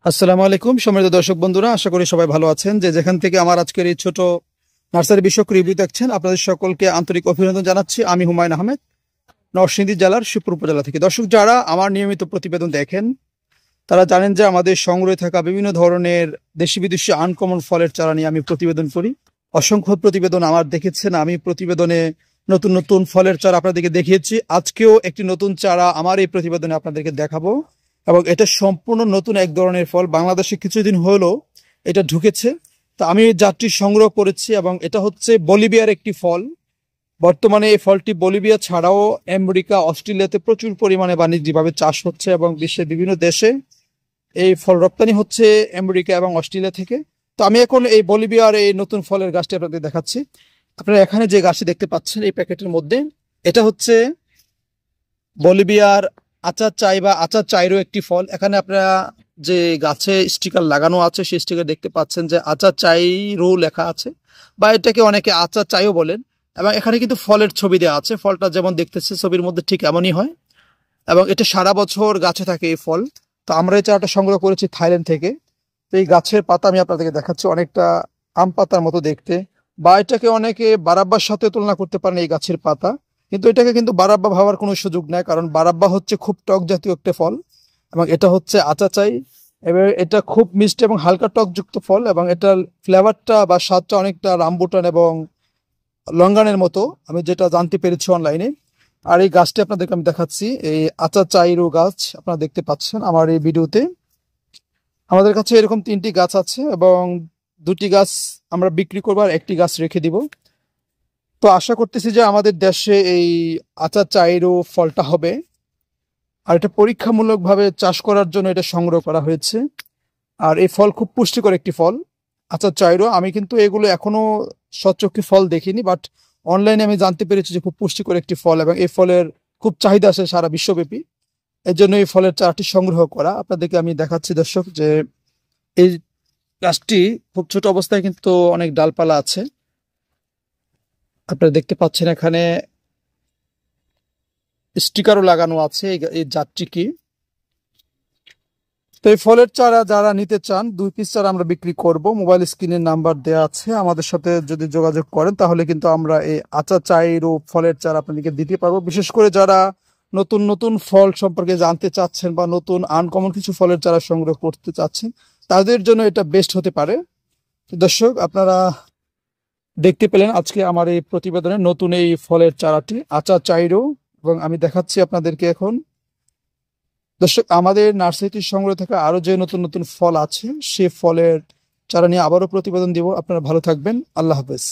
আসসালামু আলাইকুম সম্মানিত দর্শক বন্ধুরা, আশা করি সবাই ভালো আছেন। যে যেখান থেকে আমার আজকের এই ছোট নার্সারি বিষয়ক রিভিউ দেখছেন, আপনাদের সকলকে আন্তরিক অভিনন্দন জানাচ্ছি। আমি হুমায়ুন আহমেদ, নরসিংদী জেলার শিবপুর উপজেলা থেকে। দর্শক যারা আমার নিয়মিত প্রতিবেদন দেখেন তারা জানেন যে আমাদের সংগ্রহে থাকা বিভিন্ন ধরনের দেশি বিদেশি আনকমন ফলের চারা নিয়ে আমি প্রতিবেদন করি। অসংখ্য প্রতিবেদন আমার দেখেছেন, আমি প্রতিবেদনে নতুন নতুন ফলের চারা আপনাদেরকে দেখিয়েছি। আজকেও একটি নতুন চারা আমার এই প্রতিবেদনে আপনাদেরকে দেখাবো, এবং এটা সম্পূর্ণ নতুন এক ধরনের ফল। বাংলাদেশে কিছুদিন হলো এটা ঢুকেছে, তো আমি এই জাতটি সংগ্রহ করেছি, এবং এটা হচ্ছে বলিভিয়ার একটি ফল। বর্তমানে এই ফলটি বলিভিয়া ছাড়াও আমেরিকা, অস্ট্রেলিয়াতে প্রচুর পরিমাণে বাণিজ্যিকভাবে চাষ হচ্ছে, এবং বিশ্বের বিভিন্ন দেশে এই ফল রপ্তানি হচ্ছে আমেরিকা এবং অস্ট্রেলিয়া থেকে। তো আমি এখন এই বলিভিয়ার এই নতুন ফলের গাছটি আপনাদের দেখাচ্ছি। আপনারা এখানে যে গাছটি দেখতে পাচ্ছেন এই প্যাকেটের মধ্যে, এটা হচ্ছে বলিভিয়ার আচার চাই বা আচার চাইরও একটি ফল। এখানে আপনারা যে গাছে স্টিকার লাগানো আছে সেই স্টিকার দেখতে পাচ্ছেন যে আচার চাইরও লেখা আছে, বা এটাকে অনেকে আচার চাইও বলেন। এবং এখানে কিন্তু ফলের ছবি দেওয়া আছে, ফলটা যেমন দেখতেছে ছবির মধ্যে ঠিক এমনই হয়, এবং এটা সারা বছর গাছে থাকে এই ফল। তো আমরা এই চারাটা সংগ্রহ করেছি থাইল্যান্ড থেকে। তো এই গাছের পাতা আমি আপনাদেরকে দেখাচ্ছি, অনেকটা আম পাতার মতো দেখতে, বা এটাকে অনেকে বারাব্বার সাথে তুলনা করতে পারেন এই গাছের পাতা। কিন্তু এটাকে কিন্তু বারাব্বা ভাবার কোনো সুযোগ নাই, কারণ বারাব্বা হচ্ছে খুব টক জাতীয় একটা ফল, এবং এটা হচ্ছে আচাচাই। এবার এটা খুব মিষ্টি এবং হালকা টকযুক্ত ফল, এবং এটার ফ্লেভারটা বা স্বাদটা অনেকটা রামবুটান এবং লঙ্গানের মতো, আমি যেটা জানতে পেরেছি অনলাইনে। আর এই গাছটি আপনাদেরকে আমি দেখাচ্ছি, এই আচাচাইরো গাছ আপনারা দেখতে পাচ্ছেন আমার এই ভিডিওতে। আমাদের কাছে এরকম 3টি গাছ আছে, এবং 2টি গাছ আমরা বিক্রি করবো আর একটি গাছ রেখে দিব। তো আশা করতেছি যে আমাদের দেশে এই আচার চাইরো ফলটা হবে। আর এটা পরীক্ষামূলকভাবে চাষ করার জন্য এটা সংগ্রহ করা হয়েছে। আর এই ফল খুব পুষ্টিকর একটি ফল, আচার চাইরো। আমি কিন্তু এগুলো এখনো সচক্ষে ফল দেখিনি, বাট অনলাইনে আমি জানতে পেরেছি যে খুব পুষ্টিকর একটি ফল, এবং এই ফলের খুব চাহিদা আছে সারা বিশ্বব্যাপী। এর জন্য এই ফলের চারাটি সংগ্রহ করা। আপনাদেরকে আমি দেখাচ্ছি দর্শক যে এই গাছটি খুব ছোট অবস্থায় কিন্তু অনেক ডালপালা আছে। আপনারা দেখতে পাচ্ছেন এখানে স্টিকারও লাগানো আছে এই জাতটি কি। তো এই ফলের চারা যারা নিতে চান 2 পিস চারা আমরা বিক্রি করব। মোবাইল স্ক্রিনের নাম্বার দেওয়া আছে, আমাদের সাথে যদি যোগাযোগ করেন তাহলে কিন্তু আমরা এই আচার চাইরো ফলের চারা আপনাদেরকে দিতে পারবো। বিশেষ করে যারা নতুন নতুন ফল সম্পর্কে জানতে চাচ্ছেন বা নতুন আনকমন কিছু ফলের চারা সংগ্রহ করতে চাচ্ছেন, তাদের জন্য এটা বেস্ট হতে পারে। তো দর্শক আপনারা দেখতে পেলেন আজকে আমার এই প্রতিবেদনে নতুন এই ফলের চারাটি আচার চাইরো, এবং আমি দেখাচ্ছি আপনাদেরকে এখন। দর্শক আমাদের নার্সারিটির সংগ্রহ থেকে আরো যে নতুন নতুন ফল আছে সে ফলের চারা নিয়ে আবারও প্রতিবেদন দিব। আপনারা ভালো থাকবেন, আল্লাহ হাফেজ।